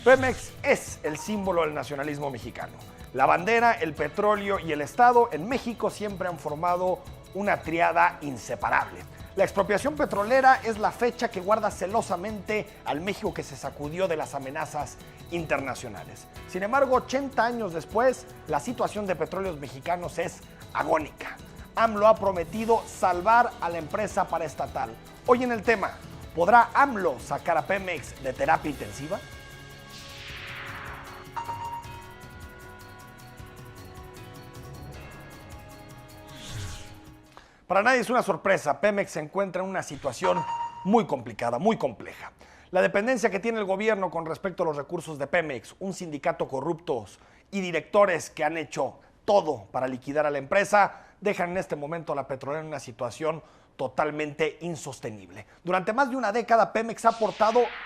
Pemex es el símbolo del nacionalismo mexicano. La bandera, el petróleo y el Estado en México siempre han formado una triada inseparable. La expropiación petrolera es la fecha que guarda celosamente al México que se sacudió de las amenazas internacionales. Sin embargo, 80 años después, la situación de petróleos mexicanos es agónica. AMLO ha prometido salvar a la empresa paraestatal. Hoy en el tema, ¿podrá AMLO sacar a Pemex de terapia intensiva? Para nadie es una sorpresa, Pemex se encuentra en una situación muy complicada, muy compleja. La dependencia que tiene el gobierno con respecto a los recursos de Pemex, un sindicato corruptos y directores que han hecho todo para liquidar a la empresa, dejan en este momento a la petrolera en una situación totalmente insostenible. Durante más de una década, Pemex ha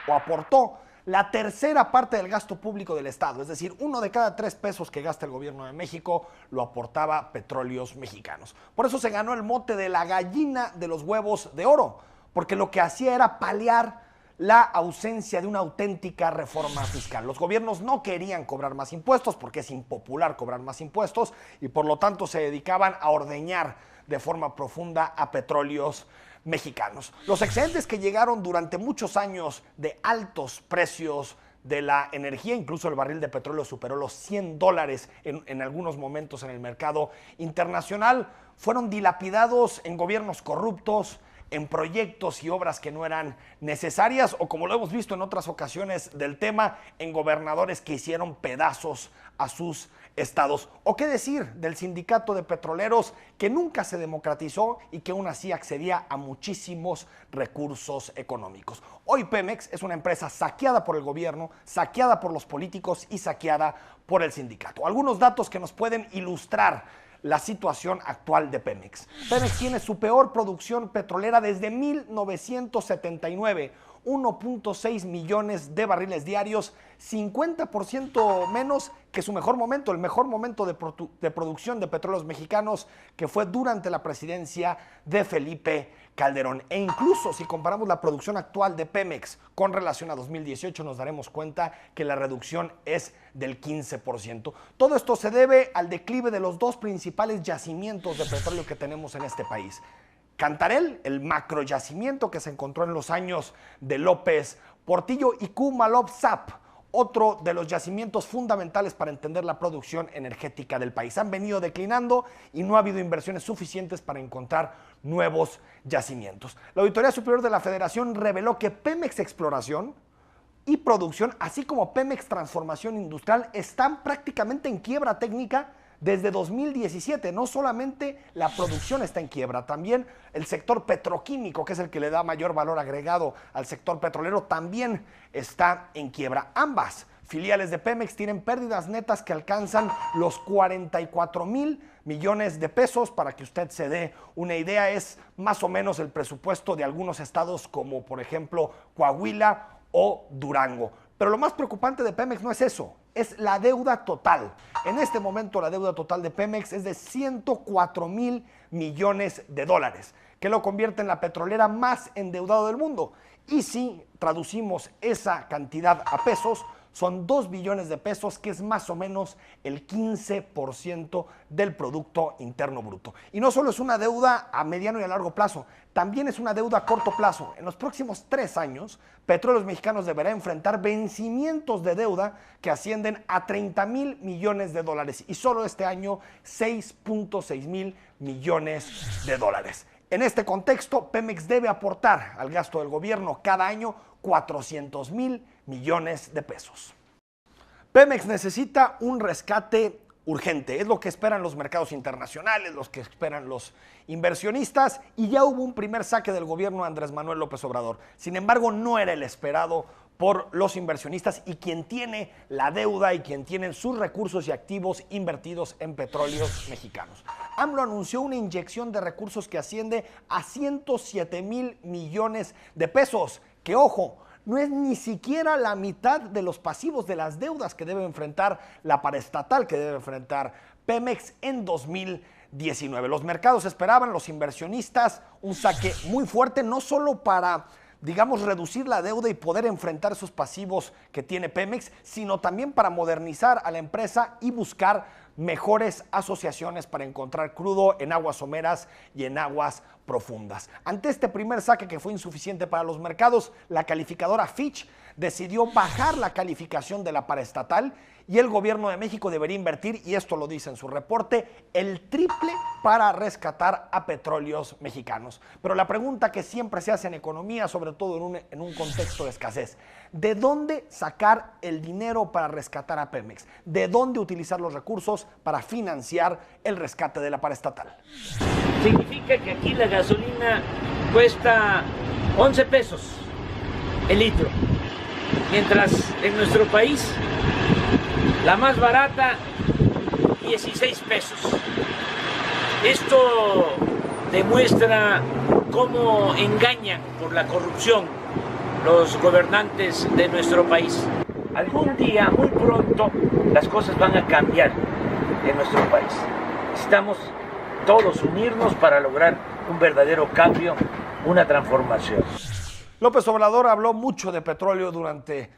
aportó la tercera parte del gasto público del Estado, es decir, 1 de cada 3 pesos que gasta el gobierno de México lo aportaba Petróleos Mexicanos. Por eso se ganó el mote de la gallina de los huevos de oro, porque lo que hacía era paliar la ausencia de una auténtica reforma fiscal. Los gobiernos no querían cobrar más impuestos porque es impopular cobrar más impuestos y por lo tanto se dedicaban a ordeñar de forma profunda a Petróleos Mexicanos. Los excedentes que llegaron durante muchos años de altos precios de la energía, incluso el barril de petróleo superó los $100 en algunos momentos en el mercado internacional, fueron dilapidados en gobiernos corruptos, en proyectos y obras que no eran necesarias o, como lo hemos visto en otras ocasiones del tema, en gobernadores que hicieron pedazos a sus estados. O qué decir del sindicato de petroleros que nunca se democratizó y que aún así accedía a muchísimos recursos económicos. Hoy Pemex es una empresa saqueada por el gobierno, saqueada por los políticos y saqueada por el sindicato. Algunos datos que nos pueden ilustrar la situación actual de Pemex. Pemex tiene su peor producción petrolera desde 1979, 1.6 millones de barriles diarios, 50% menos que su mejor momento, el mejor momento de producción de petróleos mexicanos, que fue durante la presidencia de Felipe Calderón. E incluso si comparamos la producción actual de Pemex con relación a 2018, nos daremos cuenta que la reducción es del 15%. Todo esto se debe al declive de los 2 principales yacimientos de petróleo que tenemos en este país. Cantarell, el macroyacimiento que se encontró en los años de López Portillo, y Kumalov-Zap, otro de los yacimientos fundamentales para entender la producción energética del país. Han venido declinando y no ha habido inversiones suficientes para encontrar nuevos yacimientos. La Auditoría Superior de la Federación reveló que Pemex Exploración y Producción, así como Pemex Transformación Industrial, están prácticamente en quiebra técnica desde 2017. No solamente la producción está en quiebra, también el sector petroquímico, que es el que le da mayor valor agregado al sector petrolero, también está en quiebra. Ambas filiales de Pemex tienen pérdidas netas que alcanzan los 44,000 millones de pesos. Para que usted se dé una idea, es más o menos el presupuesto de algunos estados como por ejemplo Coahuila o Durango. Pero lo más preocupante de Pemex no es eso, es la deuda total. En este momento la deuda total de Pemex es de 104,000 millones de dólares, que lo convierte en la petrolera más endeudada del mundo. Y si traducimos esa cantidad a pesos, son 2 billones de pesos, que es más o menos el 15% del Producto Interno Bruto. Y no solo es una deuda a mediano y a largo plazo, también es una deuda a corto plazo. En los próximos 3 años, Petróleos Mexicanos deberá enfrentar vencimientos de deuda que ascienden a 30,000 millones de dólares y solo este año 6.6 mil millones de dólares. En este contexto, Pemex debe aportar al gasto del gobierno cada año 400,000 millones de pesos. Pemex necesita un rescate urgente, es lo que esperan los mercados internacionales, los que esperan los inversionistas, y ya hubo un primer saque del gobierno de Andrés Manuel López Obrador. Sin embargo, no era el esperado por los inversionistas y quien tiene la deuda y quien tiene sus recursos y activos invertidos en Petróleos Mexicanos. AMLO anunció una inyección de recursos que asciende a 107,000 millones de pesos, que ojo, no es ni siquiera la mitad de los pasivos de las deudas que debe enfrentar la paraestatal, que debe enfrentar Pemex en 2019. Los mercados esperaban, los inversionistas, un saque muy fuerte, no solo para digamos, reducir la deuda y poder enfrentar esos pasivos que tiene Pemex, sino también para modernizar a la empresa y buscar mejores asociaciones para encontrar crudo en aguas someras y en aguas profundas. Ante este primer saque que fue insuficiente para los mercados, la calificadora Fitch decidió bajar la calificación de la paraestatal y el gobierno de México debería invertir, y esto lo dice en su reporte, el triple para rescatar a petróleos mexicanos. Pero la pregunta que siempre se hace en economía, sobre todo en un contexto de escasez, ¿de dónde sacar el dinero para rescatar a Pemex? ¿De dónde utilizar los recursos para financiar el rescate de la paraestatal? Significa que aquí la gasolina cuesta 11 pesos el litro, mientras en nuestro país la más barata 16 pesos. Esto demuestra cómo engañan por la corrupción los gobernantes de nuestro país. Algún día, muy pronto, las cosas van a cambiar en nuestro país. Necesitamos todos unirnos para lograr un verdadero cambio, una transformación. López Obrador habló mucho de petróleo durante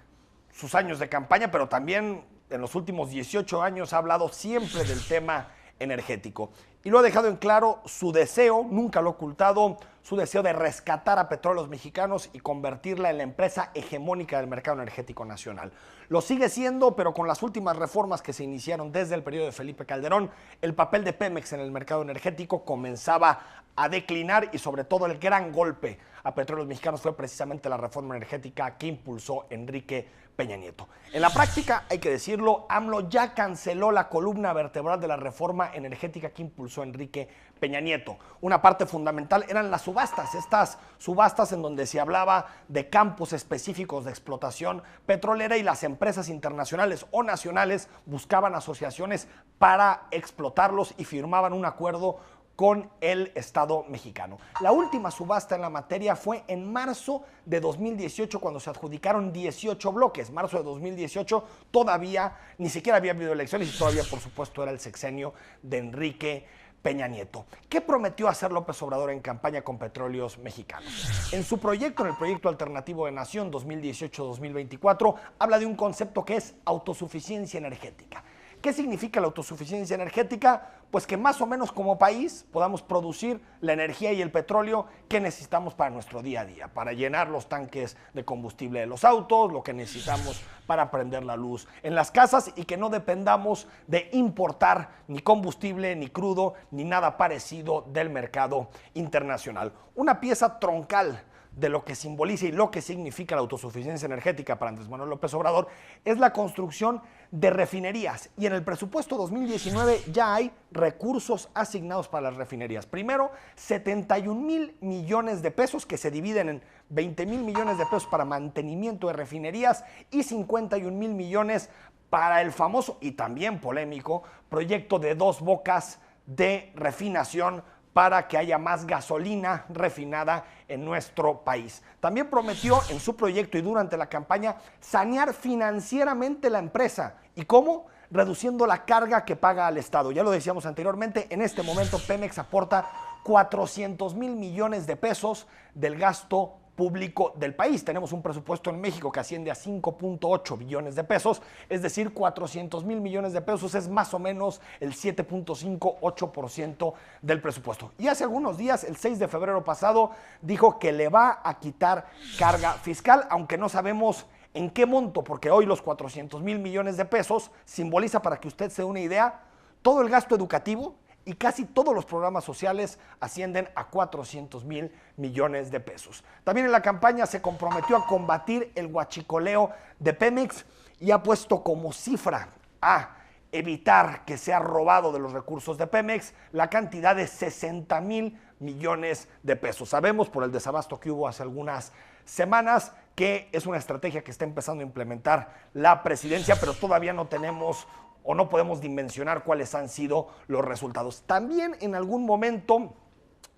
sus años de campaña, pero también en los últimos 18 años ha hablado siempre del tema energético. Y lo ha dejado en claro su deseo, nunca lo ha ocultado, su deseo de rescatar a Petróleos Mexicanos y convertirla en la empresa hegemónica del mercado energético nacional. Lo sigue siendo, pero con las últimas reformas que se iniciaron desde el periodo de Felipe Calderón, el papel de Pemex en el mercado energético comenzaba a declinar y sobre todo el gran golpe a Petróleos Mexicanos fue precisamente la reforma energética que impulsó Enrique Peña Nieto. En la práctica, hay que decirlo, AMLO ya canceló la columna vertebral de la reforma energética que impulsó Enrique Peña Nieto. Una parte fundamental eran las subastas, estas subastas en donde se hablaba de campos específicos de explotación petrolera y las empresas internacionales o nacionales buscaban asociaciones para explotarlos y firmaban un acuerdo con el Estado mexicano. La última subasta en la materia fue en marzo de 2018 cuando se adjudicaron 18 bloques. Marzo de 2018 todavía ni siquiera había habido elecciones y todavía por supuesto era el sexenio de Enrique Peña Nieto. ¿Qué prometió hacer López Obrador en campaña con Petróleos Mexicanos? En su proyecto, en el Proyecto Alternativo de Nación 2018-2024, habla de un concepto que es autosuficiencia energética. ¿Qué significa la autosuficiencia energética? Pues que más o menos como país podamos producir la energía y el petróleo que necesitamos para nuestro día a día, para llenar los tanques de combustible de los autos, lo que necesitamos para prender la luz en las casas y que no dependamos de importar ni combustible, ni crudo, ni nada parecido del mercado internacional. Una pieza troncal de lo que simboliza y lo que significa la autosuficiencia energética para Andrés Manuel López Obrador es la construcción de refinerías. Y en el presupuesto 2019 ya hay recursos asignados para las refinerías. Primero, 71,000 millones de pesos que se dividen en 20,000 millones de pesos para mantenimiento de refinerías y 51,000 millones para el famoso y también polémico proyecto de Dos Bocas de refinación para que haya más gasolina refinada en nuestro país. También prometió en su proyecto y durante la campaña sanear financieramente la empresa. ¿Y cómo? Reduciendo la carga que paga al Estado. Ya lo decíamos anteriormente, en este momento Pemex aporta 400,000 millones de pesos del gasto público del país. Tenemos un presupuesto en México que asciende a 5.8 billones de pesos, es decir, 400,000 millones de pesos es más o menos el 7.58% del presupuesto. Y hace algunos días, el 6 de febrero pasado, dijo que le va a quitar carga fiscal, aunque no sabemos en qué monto, porque hoy los 400,000 millones de pesos simboliza, para que usted se dé una idea, todo el gasto educativo y casi todos los programas sociales ascienden a 400,000 millones de pesos. También en la campaña se comprometió a combatir el huachicoleo de Pemex y ha puesto como cifra a evitar que sea robado de los recursos de Pemex la cantidad de 60,000 millones de pesos. Sabemos por el desabasto que hubo hace algunas semanas que es una estrategia que está empezando a implementar la presidencia, pero todavía no tenemos o no podemos dimensionar cuáles han sido los resultados. También en algún momento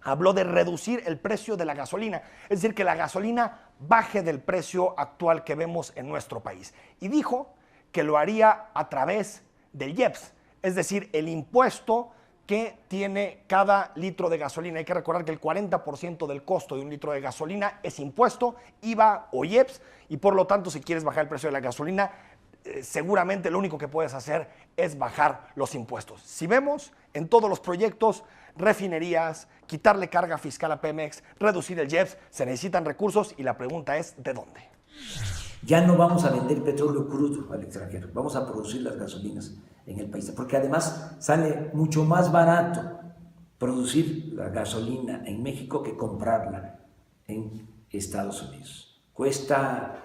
habló de reducir el precio de la gasolina, es decir, que la gasolina baje del precio actual que vemos en nuestro país. Y dijo que lo haría a través del IEPS, es decir, el impuesto que tiene cada litro de gasolina. Hay que recordar que el 40% del costo de un litro de gasolina es impuesto, IVA o IEPS, y por lo tanto, si quieres bajar el precio de la gasolina, seguramente lo único que puedes hacer es bajar los impuestos. Si vemos en todos los proyectos, refinerías, quitarle carga fiscal a Pemex, reducir el IEPS, se necesitan recursos y la pregunta es ¿de dónde? Ya no vamos a vender petróleo crudo al extranjero, vamos a producir las gasolinas en el país, porque además sale mucho más barato producir la gasolina en México que comprarla en Estados Unidos. Cuesta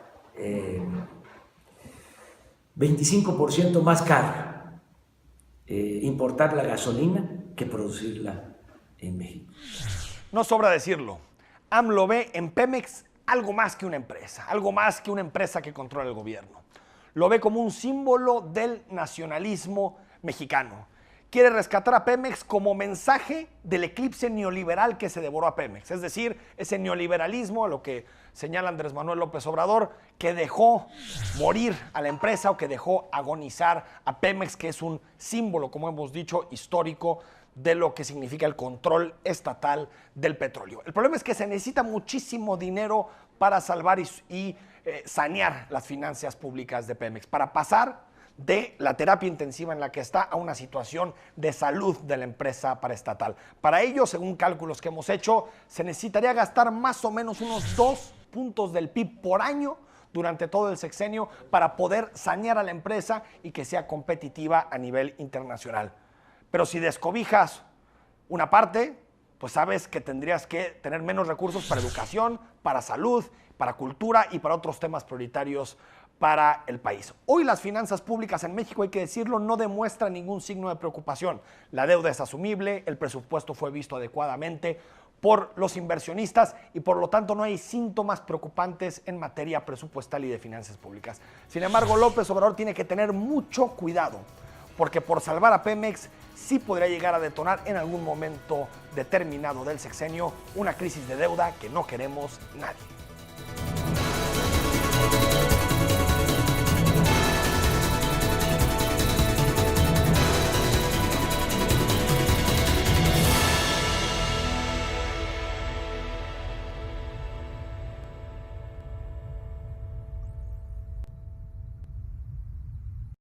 25% más caro importar la gasolina que producirla en México. No sobra decirlo, AMLO ve en Pemex algo más que una empresa, algo más que una empresa que controla el gobierno. Lo ve como un símbolo del nacionalismo mexicano. Quiere rescatar a Pemex como mensaje del eclipse neoliberal que se devoró a Pemex. Es decir, ese neoliberalismo, a lo que señala Andrés Manuel López Obrador, que dejó morir a la empresa o que dejó agonizar a Pemex, que es un símbolo, como hemos dicho, histórico de lo que significa el control estatal del petróleo. El problema es que se necesita muchísimo dinero para salvar y sanear las finanzas públicas de Pemex, para pasar de la terapia intensiva en la que está a una situación de salud de la empresa paraestatal. Para ello, según cálculos que hemos hecho, se necesitaría gastar más o menos unos 2 puntos del PIB por año durante todo el sexenio para poder sanear a la empresa y que sea competitiva a nivel internacional. Pero si descobijas una parte, pues sabes que tendrías que tener menos recursos para educación, para salud, para cultura y para otros temas prioritarios para el país. Hoy las finanzas públicas en México, hay que decirlo, no demuestran ningún signo de preocupación. La deuda es asumible, el presupuesto fue visto adecuadamente por los inversionistas y por lo tanto no hay síntomas preocupantes en materia presupuestal y de finanzas públicas. Sin embargo, López Obrador tiene que tener mucho cuidado, porque por salvar a Pemex sí podría llegar a detonar en algún momento determinado del sexenio una crisis de deuda que no queremos nadie.